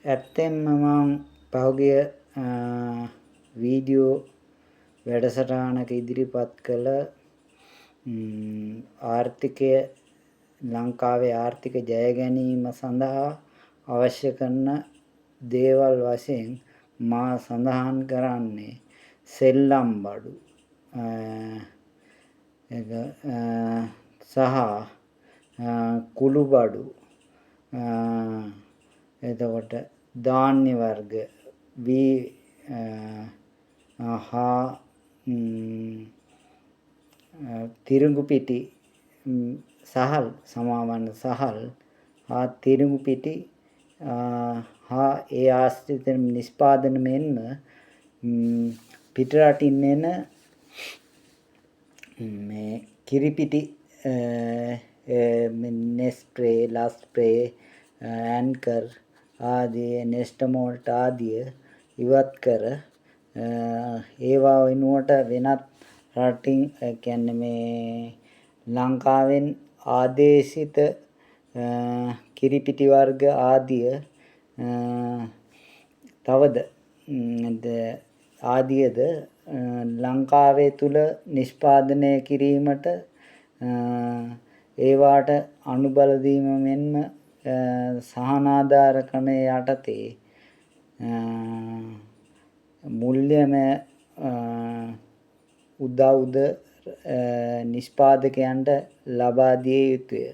ඇත්තෙන්ම මම පහුගිය වීඩියෝ වැඩසටහනක ඉදිරිපත් කළ ආර්ථිකය ලංකාවේ ආර්ථික ජය ගැනීම සඳහා අවශ්‍ය කරන දේවල් වශයෙන් මා සඳහන් කරන්නේ සෙල්ලම් බඩු සහ කුළු බඩු එතකොට ධාන්‍ය වර්ග හා තිරිඟු පිටි සහල් සමාවන්න සහල් හා තිරිඟු පිටි හා ඒ ආශ්‍රිත නිෂ්පාදන මෙන්ම පිටරටින් එන මේ කිරිපිටි නෙස්ප්‍රේ ලස්ප්‍රේ ඇන්කර් ආදී නෙස්ටමෝල්ට් ආදිය ඉවත් කර ඒවා වෙනුවට වෙනත් රටින් කියන්නේ මේ ලංකාවෙන් ආදේශිත කිරිපිටි වර්ග ආදිය තවද ආදියද ලංකාවේ තුල නිෂ්පාදනය කිරීමට ඒවාට අනුබල දීම මෙන්ම සහනාධාරකණය යටතේ මුල්‍යමය උදව්ද නිෂ්පාදකයන්ට ලබා දිය යුතුය.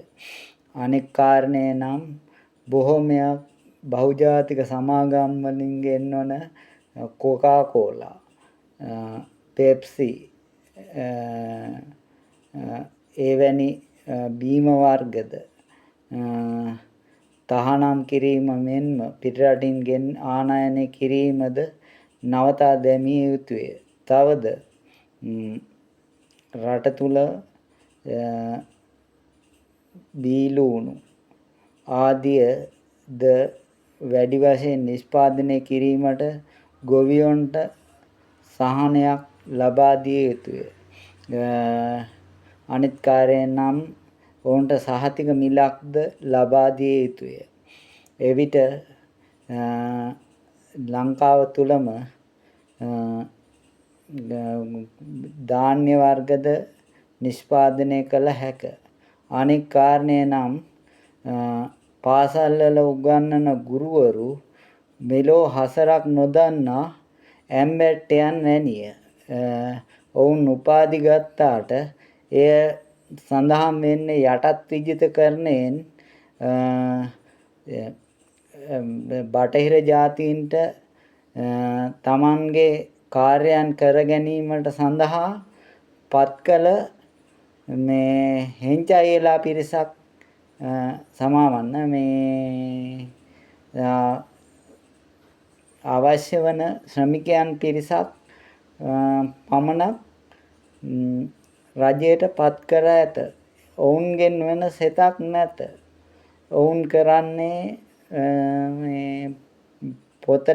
අනෙක් කාරණය නම් බොහෝමයක් බහුජාතික සමාගම් වලින් ගෙන්වන කොකා කෝලා පෙප්සි එවැනි බීම වර්ගද තහනම් කිරීම මෙන්ම පිටරටින් ගෙන ආනයනය කිරීමද නවතා දැමිය යුතුය. තවද රට තුල බීලූණු ආදියද වැඩි වශයෙන් නිෂ්පාදනය කිරීමට ගොවියොන්ට සහනයක් ලබා දිය යුතුය. අනිත් කාර්යය නම් ඔවුන්ට සහතික මිලක්ද ලබා දිය යුතුය. එවිට ලංකාව තුලම ධාන්‍ය වර්ගද නිෂ්පාදනය කළ හැක. අනෙක් කාරණය නම් පාසල්වල උගන්වන ගුරුවරු මෙලෝ හසරක් නොදන්නා ඇම්බැට්ටයන් වැනිය. ඔවුන් උපාධි ගත්තාට එය සඳහන් වෙන්නේ යටත් විජිතකරණයෙන් බටහිර ජාතීන්ට තමන්ගේ කාර්යයන් කර ගැනීමට සඳහා පත් කළ මේ හෙංචයිලා පිරිසක් සමාවන්න මේ අවශ්‍ය වන ශ්‍රමිකයන් පිරිසක් පමණක් රජයට පත් කර ඇත. ඔවුන්ගෙන් වෙන සෙතක් නැත. ඔවුන් කරන්නේ මේ පොතට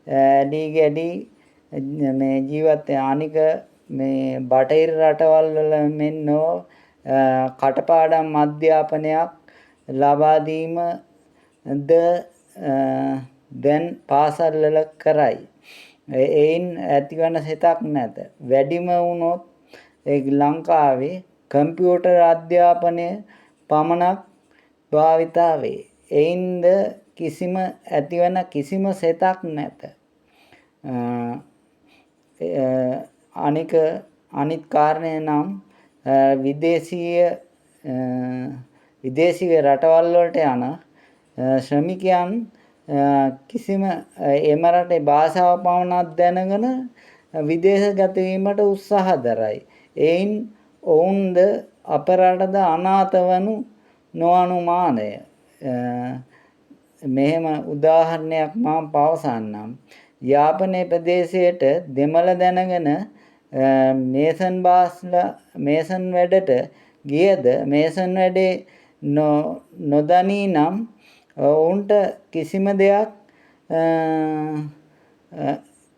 ඇලී ගැලී මේ ජීවත් අනික මේ බටහිර රටවල් වල මෙන්න කටපාඩම් අධ්‍යාපනයක් ලබා දීම ද දැන් පාසල් වල කරයි. එයින් ඇතිවන සෙතක් නැත. වැඩිම වුණොත් ලංකාවේ කම්පියුටර් අධ්‍යාපනය පමණක් භාවිතා වේ. එයින්ද ඇතිවන කිසිම සෙතක් නැත. අනිත් කාරණය නම් විදේශීය රටවල් වලට යන ශ්‍රමිකයන් කිසිම එම රටේ භාෂාව පමණක් දැනගෙන විදේශගත වීමට උත්සාහ දරයි. එයින් ඔවුන්ද අප රටද අනාථ වනු නොඅනුමානය. මෙහෙම උදාහරණයක් මම පවසන්නම්. යාපනයේ ප්‍රදේශයට දෙමළ දැනගෙන මේසන් වැඩට ගියද මේසන් වැඩේ නොදනී නම් ඔවුන්ට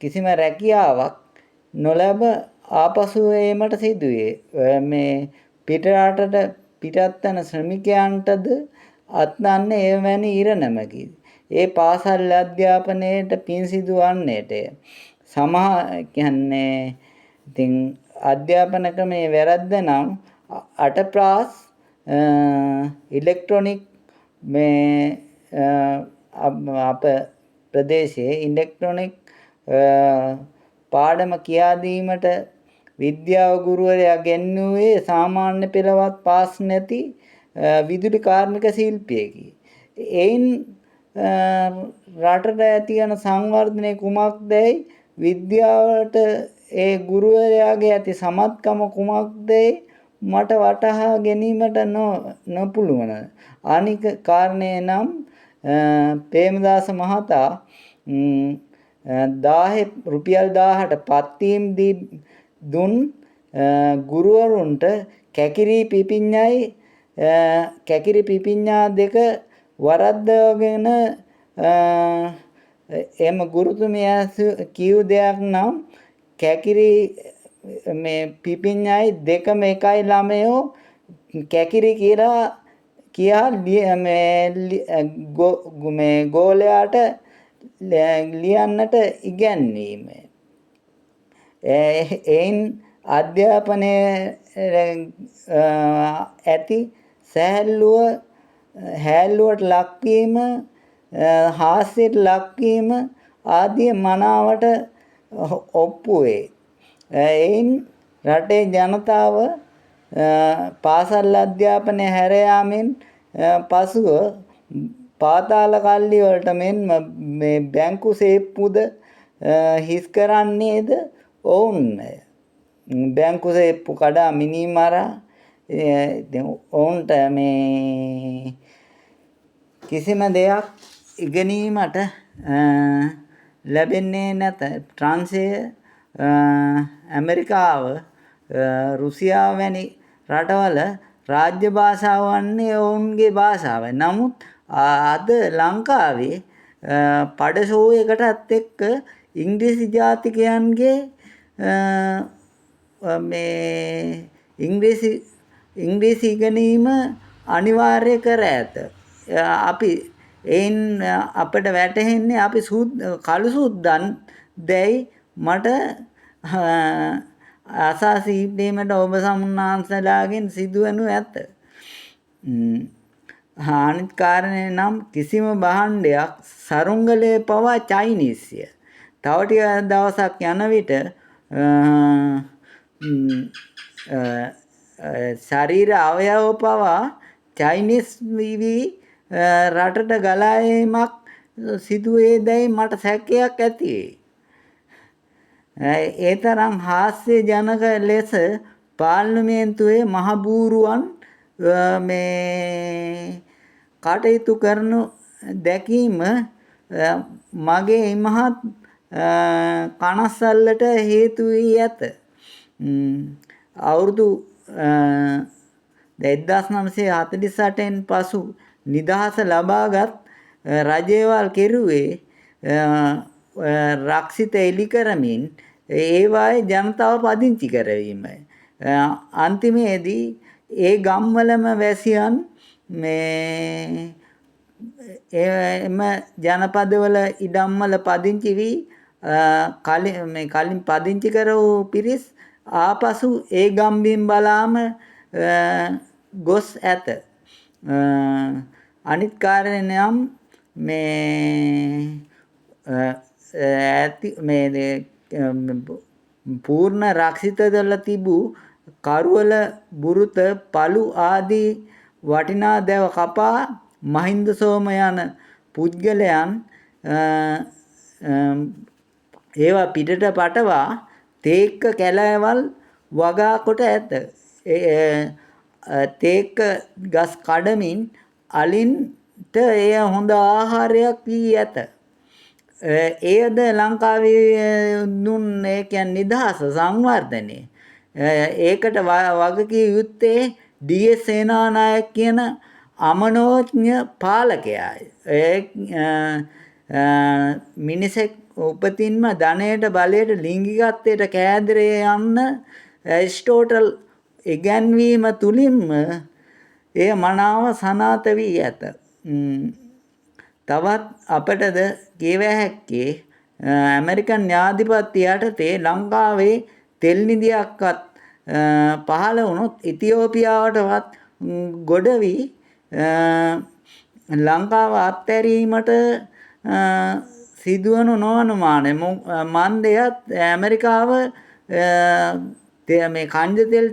කිසිම රැකියාවක් නොලැබ ආපසු ඒමට සිදුවේ. මේ පිටරටට පිටත් වන ශ්‍රමිකයන්ටද අත්නන්නේ එවැනි ඉරණමකි. ඒ පාසල් අධ්‍යාපනයේට පින් සිදුවන්නේට කියන්නේ ඉතින් අධ්‍යාපන ක්‍රමයේ වැරද්ද නම් අටප්‍රාස් ඉලෙක්ට්‍රොනික මේ අප ප්‍රදේශයේ ඉලෙක්ට්‍රොනික පාඩම කියා දීමට විද්‍යාව ගුරුවරයා ගෙන්වුවේ සාමාන්‍ය පෙළවත් පාස් නැති විදුලි කාර්මික ශිල්පියෙකි. එයින් රටට ඇති යන සංවර්ධනය කුමක්දයි විද්‍යාවට ඒ ගුරුවරයාගේ ඇති සමත්කම කුමක්දයි මට වටහා ගැනීමට නොපුළුවන. අනික කාරණය නම් ප්‍රේමදාස මහතා රුපියල් 1000ට පත්වීම් දුන් ගුරුවරුන්ට කැකිරි පිපිඤ්ඤා දෙක වරද්දගෙන එම ගුරුතුමිය කිව් දෙයක් නම් කැකිරි මේ පිපිඤ්ඤායි දෙකම එකයි ළමයෝ කැකිරි කියා මේ ගෝලයාට ලියන්නට ඉගැන්වීම. එයින් අධ්‍යාපනයේ ඇති හැල්ලුවට ලක්වීම හාස්‍යයට ලක්වීම ආදී මනාවට ඔප්පු වේ. එයින් රටේ ජනතාව පාසල් අධ්‍යාපනය හැර යාමෙන් පසුව පාතාල කල්ලි වලට මෙන්ම මේ බැංකු සේප්පුද හිස් කරන්නේද ඔවුන්ය. බැංකු සේප්පු කඩා මිනිමරා ඔවුන්ට මේ කිසිම දෙයක් ඉගෙනීමට ලැබෙන්නේ නැත. ෆ්‍රාන්සය, ඇමරිකාව, රුසියාව වැනි රටවල රාජ්‍ය භාෂාව වන්නේ ඔවුන්ගේ භාෂාවයි. නමුත් අද ලංකාවේ පඩෂෝ එකටත් එක්ක ඉංග්‍රීසි ජාතිකයන්ගේ මේ ඉංග්‍රීසි ඉගෙනීම අනිවාර්ය කර ඇත. අපි එයින් අපට වැටහෙන්නේ අපි කළු සුද්දන් දැයි මට අසා සිටීමට ඔබ සමුන්නාන්සලාගෙන් සිදුවනු ඇත. අනිත් කාරණය නම් කිසිම භාණ්ඩයක් සරුංගලයේ පවා චයිනීස්ය. තව ටික දවසක් යන විට ශරීර අවයව පවා චයිනීස් වී රටට ගලා ඒමක් සිදුවේදැයි මට සැකයක් ඇති වේ. ඒ තරම් හාස්‍ය ජනක ලෙස පාර්ලිමේන්තුවේ මහබූරුවන් මේ කටයුතු කරනු දැකීම මගේ ඉමහත් කනස්සල්ලට හේතු වී ඇත. අවුරුදු 1948න් පසු නිදහස ලබාගත් රජේවල් කෙරුවේ රක්ෂිත එලි කරමින් ඒවායේ ජනතාව පදිංචි කරවීමයි. අන්තිමේදී ඒ ගම්වලම වැසියන් මේ එම ජනපදවල ඉඩම්වල පදිංචි වී කලින් පදිංචි කර වූ පිරිස් ආපසු ඒ ගම්බිම් බලාම ගොස් ඇත. අනිත් කාරණේ නම් මේ පූර්ණ රක්ෂිතවල තිබූ කරුවල බුරුත පළු ආදී වටිනා දැව කපා මහින්ද සෝම යන පුද්ගලයන් ඒවා පිටට පටවා තේක්ක කැලෑවල් වගා කොට ඇත. තේක්ක ගස් කඩමින් අලින්ට එය හොඳ ආහාරයක් වී ඇත. එයද ලංකාවේ දුන් ඒ කියන්නේ නිදහස සංවර්ධනය. ඒකට වගකිය යුත්තේ ඩී.එස්. සේනානායක කියන අමනෝඥ පාලකයාය. මිනිසෙක් උපතින්ම ධනයට බලයට ලිංගිකත්වයට කෑදරේ යන්න ඇරිස්ටෝටල් ඉගැන්වීම තුලින්ම එය මනාව සනාථ වී ඇත. තවත් අපටද කියව හැක්කේ ඇමරිකන් න්‍යාධිපත්‍ය යටතේ ලංකාවේ තෙල් නිධියක්වත් පහළ වුණොත් ඉතියෝපියාවටවත් ගොඩ වී ලංකාව අත්හැරීමට සිදුවනු නොඅනුමානයි. මන්දයත් ඇමරිකාව මේ කංජ තෙල්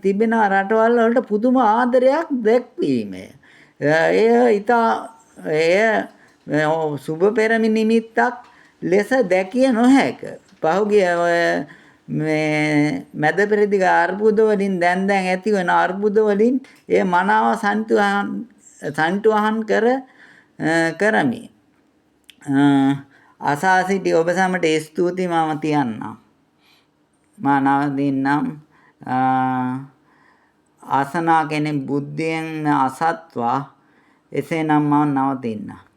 තිබෙන රටවල් වලට පුදුම ආදරයක් දැක්වීමය. එය සුබ පෙරමි නිමිත්තක් ලෙස දැකිය නොහැක. පහුගිය මේ මැද පෙරදිග අර්බුද වලින් දැන් ඇතිවන අර්බුද වලින් එය මනාව සංටුවහන් කරමි. අසා සිටි ඔබ සැමට ස්තුතියි. මම තියන්නම්. මා නවතින්නම්. අසනා කෙනෙක් බුද්ධියෙන් අසත්වා. එසේනම් මම නවතින්නම්.